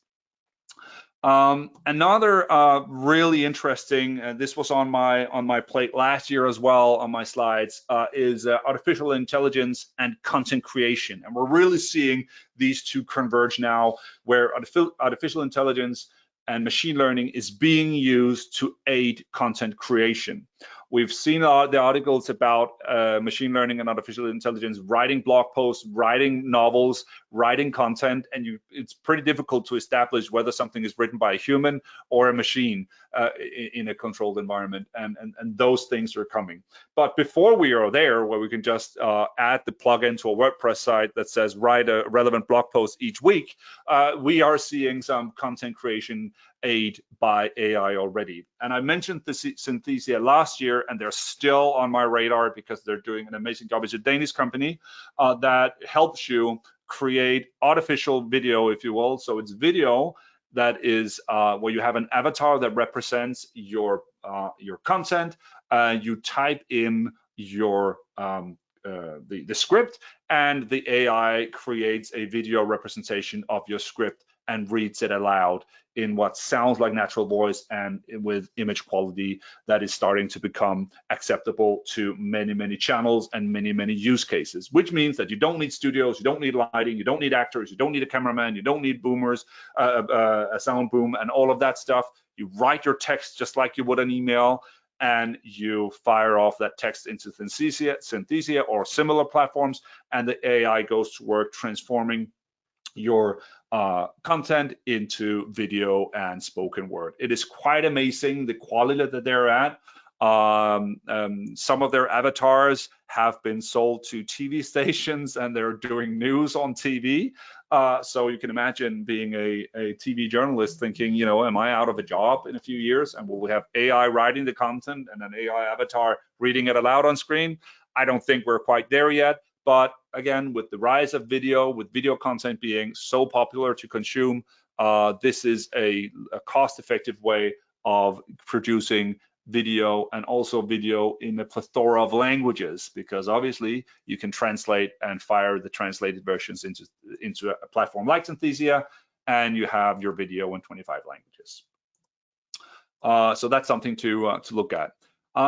Another really interesting, this was on my plate last year as well on my slides, is artificial intelligence and content creation. And we're really seeing these two converge now, where artificial intelligence and machine learning is being used to aid content creation. We've seen the articles about machine learning and artificial intelligence writing blog posts, writing novels, writing content, and it's pretty difficult to establish whether something is written by a human or a machine in a controlled environment, and those things are coming. But before we are there, where we can just add the plugin to a WordPress site that says write a relevant blog post each week, we are seeing some content creation aid by AI already. And I mentioned the Synthesia last year, and they're still on my radar because they're doing an amazing job. It's a Danish company that helps you create artificial video, if you will. So it's video that is where you have an avatar that represents your content. You type in your the script, and the AI creates a video representation of your script and reads it aloud in what sounds like natural voice and with image quality that is starting to become acceptable to many channels and many use cases, which means that you don't need studios, you don't need lighting, you don't need actors, you don't need a cameraman, you don't need boomers, a sound boom, and all of that stuff. You write your text just like you would an email, and you fire off that text into Synthesia or similar platforms, and the AI goes to work transforming your content into video and spoken word. It is quite amazing the quality that they're at. Some of their avatars have been sold to TV stations, and they're doing news on TV. So you can imagine being a TV journalist thinking, you know, am I out of a job in a few years? And will we have AI writing the content and an AI avatar reading it aloud on screen? I don't think we're quite there yet. But again, with the rise of video, with video content being so popular to consume, this is a cost-effective way of producing video, and also video in a plethora of languages, because obviously you can translate and fire the translated versions into a platform like Synthesia, and you have your video in 25 languages. So that's something to look at.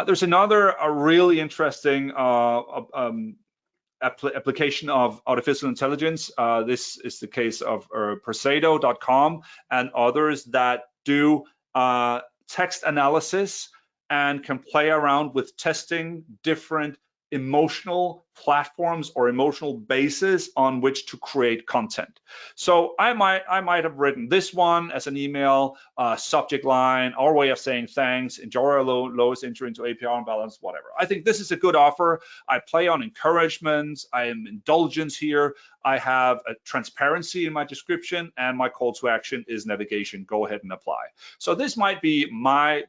There's another really interesting application of artificial intelligence. This is the case of Persado.com and others that do text analysis and can play around with testing different emotional platforms or emotional bases on which to create content. So I might have written this one as an email, subject line, our way of saying thanks, enjoy our lowest entry into APR imbalance, whatever. I think this is a good offer. I play on encouragements, I am indulgence here, I have a transparency in my description, and my call to action is navigation. Go ahead and apply. So this might be my,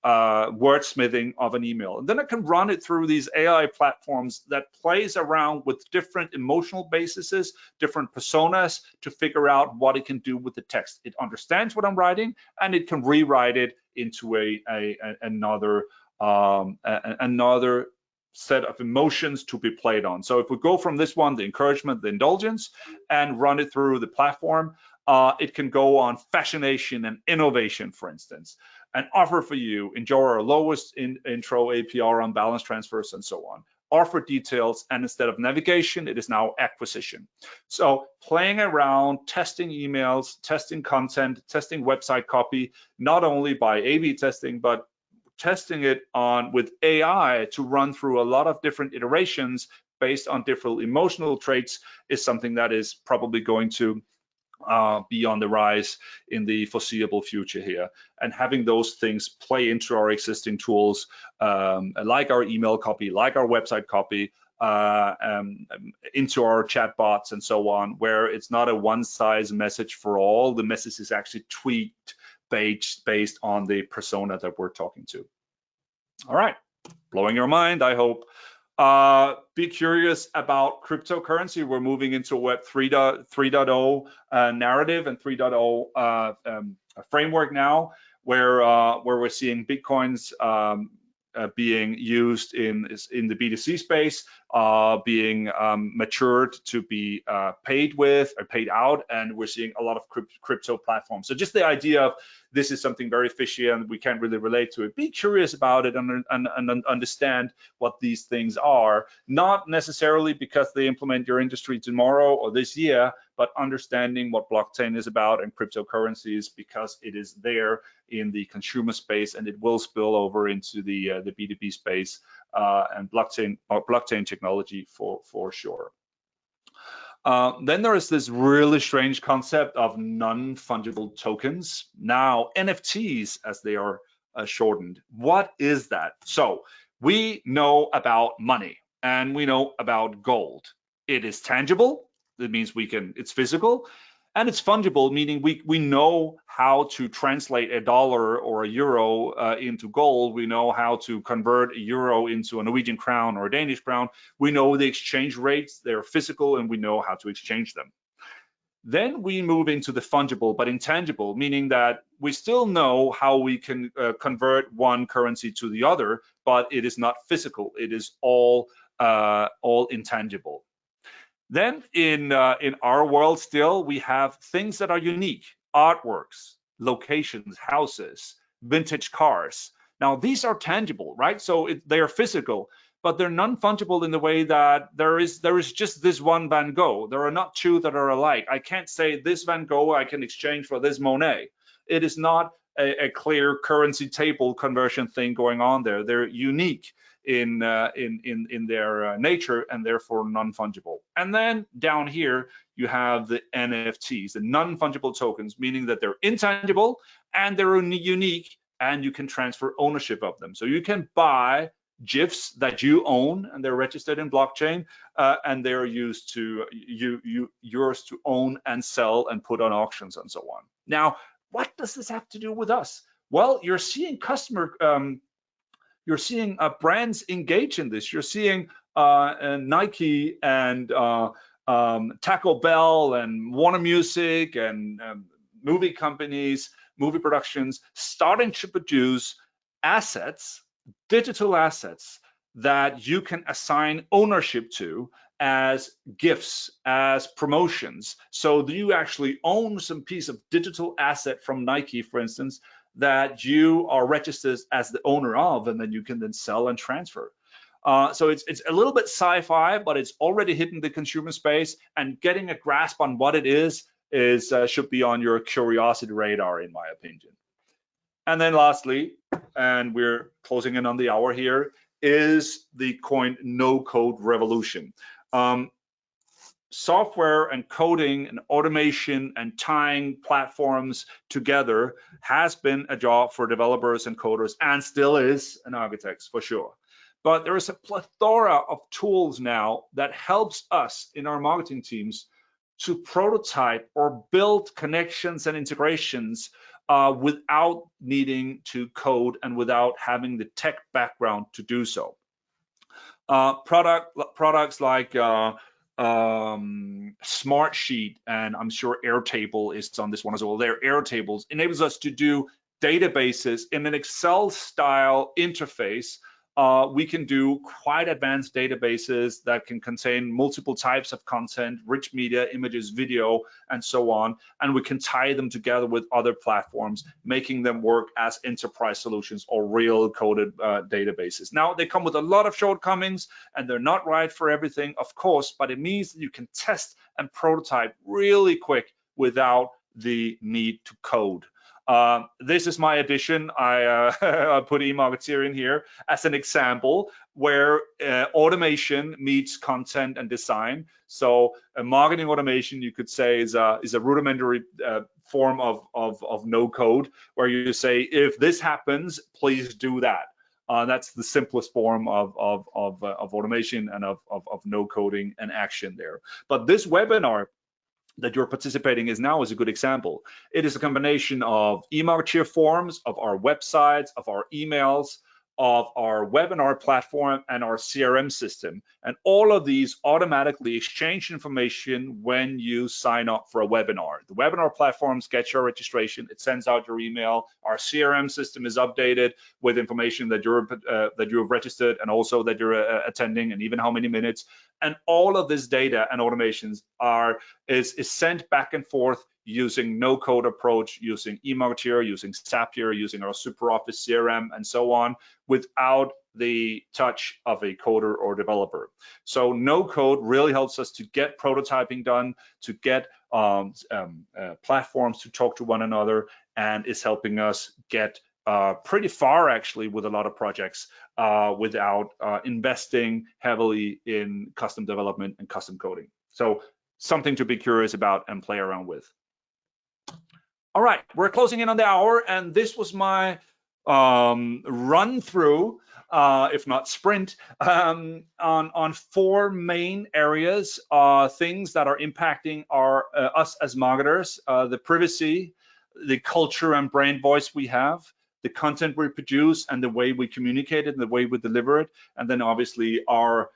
wordsmithing of an email. And then I can run it through these AI platforms that plays around with different emotional bases, different personas to figure out what it can do with the text. It understands what I'm writing and it can rewrite it into another set of emotions to be played on. So if we go from this one, the encouragement, the indulgence, and run it through the platform, it can go on fascination and innovation, for instance. An offer for you, enjoy our lowest intro APR on balance transfers and so on. Offer details, and instead of navigation, it is now acquisition. So playing around, testing emails, testing content, testing website copy, not only by A/B testing, but testing it on with AI to run through a lot of different iterations based on different emotional traits is something that is probably going to be on the rise in the foreseeable future here. And having those things play into our existing tools, like our email copy, like our website copy, into our chatbots and so on, where it's not a one size message for all. The message is actually tweaked based on the persona that we're talking to. All right, blowing your mind, I hope. Be curious about cryptocurrency. We're moving into Web 3.0 narrative and 3.0 framework now, where we're seeing Bitcoins being used in the B2C space, being matured to be paid with or paid out, and we're seeing a lot of crypto platforms. So just the idea of this is something very fishy and we can't really relate to it. Be curious about it and understand what these things are, not necessarily because they implement your industry tomorrow or this year, but understanding what blockchain is about and cryptocurrencies because it is there in the consumer space and it will spill over into the B2B space and blockchain technology for sure. Then there is this really strange concept of non-fungible tokens. Now, NFTs, as they are shortened. What is that? So we know about money and we know about gold. It is tangible. That means it's physical. And it's fungible, meaning we know how to translate a dollar or a euro into gold. We know how to convert a euro into a Norwegian crown or a Danish crown. We know the exchange rates, they're physical, and we know how to exchange them. Then we move into the fungible but intangible, meaning that we still know how we can convert one currency to the other, but it is not physical. It is all intangible. Then in our world still, we have things that are unique, artworks, locations, houses, vintage cars. Now, these are tangible, right? So they are physical, but they're non-fungible in the way that there is just this one Van Gogh. There are not two that are alike. I can't say this Van Gogh I can exchange for this Monet. It is not a clear currency table conversion thing going on there. They're unique in their nature and therefore non-fungible. And then down here you have the NFTs, the non-fungible tokens, meaning that they're intangible and they're unique and you can transfer ownership of them. So you can buy GIFs that you own and they're registered in blockchain and they're yours to own and sell and put on auctions and so on. Now, what does this have to do with us? Well, you're seeing brands engage in this. You're seeing Nike and Taco Bell and Warner Music and movie companies, movie productions starting to produce assets, digital assets that you can assign ownership to as gifts, as promotions. So you actually own some piece of digital asset from Nike, for instance, that you are registered as the owner of, and then you can then sell and transfer. So it's a little bit sci-fi, but it's already hitting the consumer space, and getting a grasp on what it is should be on your curiosity radar, in my opinion. And then lastly, and we're closing in on the hour here, is the coin no-code revolution. Software and coding and automation and tying platforms together has been a job for developers and coders, and still is, and architects for sure. But there is a plethora of tools now that helps us in our marketing teams to prototype or build connections and integrations without needing to code and without having the tech background to do so. Products like Smartsheet, and I'm sure Airtable is on this one as well. Their Airtables enables us to do databases in an Excel style interface. We can do quite advanced databases that can contain multiple types of content, rich media, images, video, and so on. And we can tie them together with other platforms, making them work as enterprise solutions or real coded databases. Now, they come with a lot of shortcomings, and they're not right for everything, of course, but it means that you can test and prototype really quick without the need to code. This is my addition. I put eMarketeer in here as an example where automation meets content and design. So a marketing automation, you could say, is a rudimentary form of no code, where you say, if this happens, please do that. That's the simplest form of automation and of no coding and action there. But this webinar that you're participating is a good example. It is a combination of eMarketeer forms, of our websites, of our emails, of our webinar platform, and our CRM system. And all of these automatically exchange information when you sign up for a webinar. The webinar platform gets your registration, it sends out your email. Our CRM system is updated with information that you've registered, and also that you're attending, and even how many minutes. And all of this data and automations is sent back and forth using no code approach, using eMarketeer, using Zapier, using our SuperOffice CRM, and so on, without the touch of a coder or developer. So no code really helps us to get prototyping done, to get platforms to talk to one another, and is helping us get pretty far actually with a lot of projects without investing heavily in custom development and custom coding. So something to be curious about and play around with. All right, we're closing in on the hour, and this was my run through, if not sprint, on 4 main areas, things that are impacting us as marketers: the privacy, the culture and brand voice we have, the content we produce, and the way we communicate it, and the way we deliver it, and then obviously our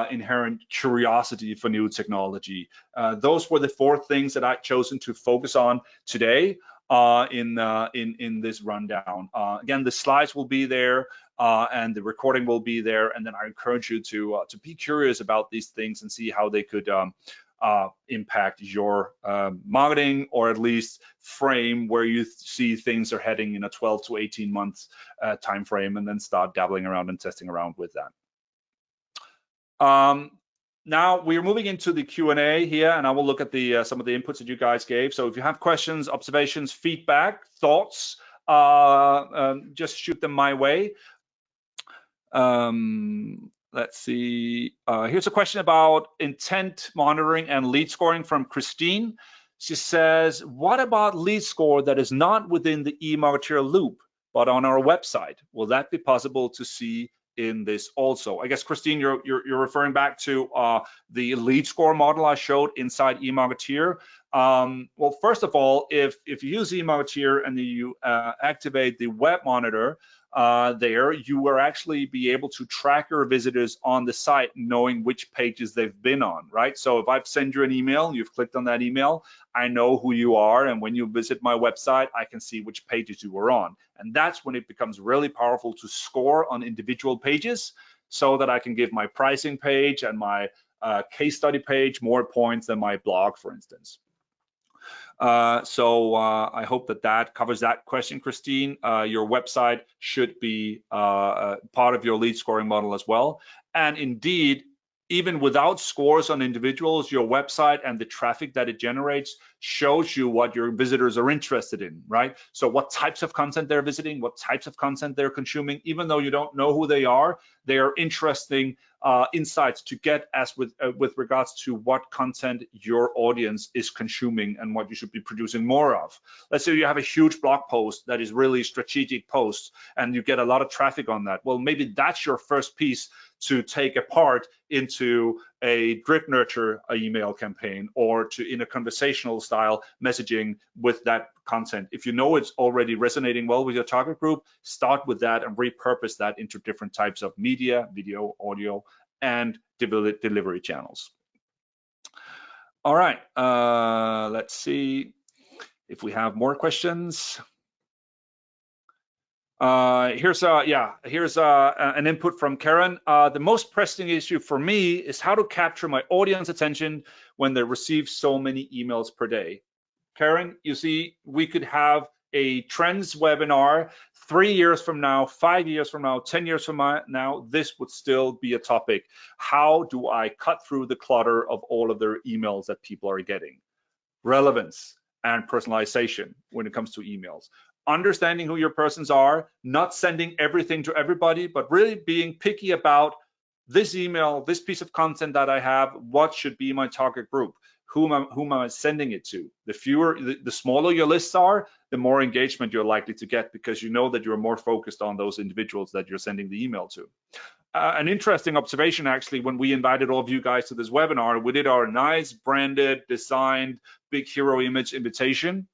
inherent curiosity for new technology. Those were the 4 things that I've chosen to focus on today in this rundown. Again, the slides will be there and the recording will be there, and then I encourage you to be curious about these things and see how they could impact your marketing, or at least frame where you see things are heading in a 12 to 18 months time frame, and then start dabbling around and testing around with that. Now we're moving into the Q&A here, and I will look at some of the inputs that you guys gave. So if you have questions, observations, feedback, thoughts, just shoot them my way. Let's see. Here's a question about intent monitoring and lead scoring from Christine. She says, what about lead score that is not within the eMarketeer loop, but on our website? Will that be possible to see in this also? I guess, Christine, you're referring back to the lead score model I showed inside eMarketeer. Well, first of all, if you use eMarketeer and you activate the web monitor there, you will actually be able to track your visitors on the site, knowing which pages they've been on, right? So if I've sent you an email and you've clicked on that email, I know who you are, and when you visit my website, I can see which pages you were on. And that's when it becomes really powerful to score on individual pages, so that I can give my pricing page and my case study page more points than my blog, for instance. So I hope that covers that question, Christine. Your website should be part of your lead scoring model as well. And indeed, even without scores on individuals, your website and the traffic that it generates shows you what your visitors are interested in, right? So what types of content they're visiting, what types of content they're consuming, even though you don't know who they are interesting insights to get as with regards to what content your audience is consuming and what you should be producing more of. Let's say you have a huge blog post that is really strategic post and you get a lot of traffic on that. Well, maybe that's your first piece to take apart into a drip nurture email campaign, or to in a conversational style messaging with that content. If you know it's already resonating well with your target group, start with that and repurpose that into different types of media, video, audio, and delivery channels. All right, let's see if we have more questions. Here's an input from Karen. The most pressing issue for me is how to capture my audience attention when they receive so many emails per day. Karen, you see, we could have a trends webinar 3 years from now, 5 years from now, 10 years from now, this would still be a topic. How do I cut through the clutter of all of their emails that people are getting? Relevance and personalization when it comes to emails. Understanding who your persons are, not sending everything to everybody, but really being picky about this email, this piece of content that I have, what should be my target group? Whom am I sending it to? The smaller your lists are, the more engagement you're likely to get, because you know that you're more focused on those individuals that you're sending the email to. An interesting observation, actually, when we invited all of you guys to this webinar, we did our nice branded, designed, big hero image invitation.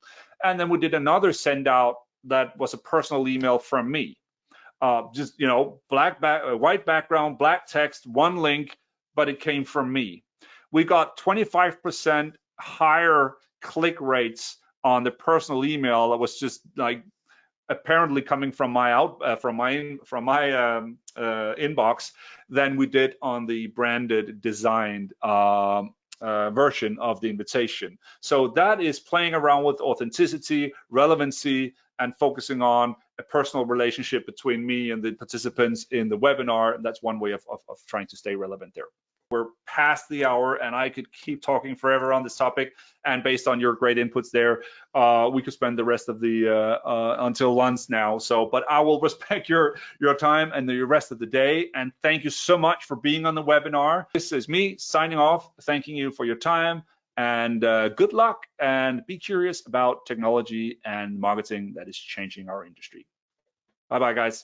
And then we did another send out that was a personal email from me. Just, you know, white background, black text, one link, but it came from me. We got 25% higher click rates on the personal email that was just like apparently coming from my inbox than we did on the branded, designed version of the invitation. So that is playing around with authenticity, relevancy, and focusing on a personal relationship between me and the participants in the webinar. And that's one way of trying to stay relevant there. We're past the hour and I could keep talking forever on this topic, and based on your great inputs there, we could spend the rest of the until lunch now. So, but I will respect your time and the rest of the day, and thank you so much for being on the webinar. This is me signing off, thanking you for your time, and good luck, and be curious about technology and marketing that is changing our industry. Bye bye, guys.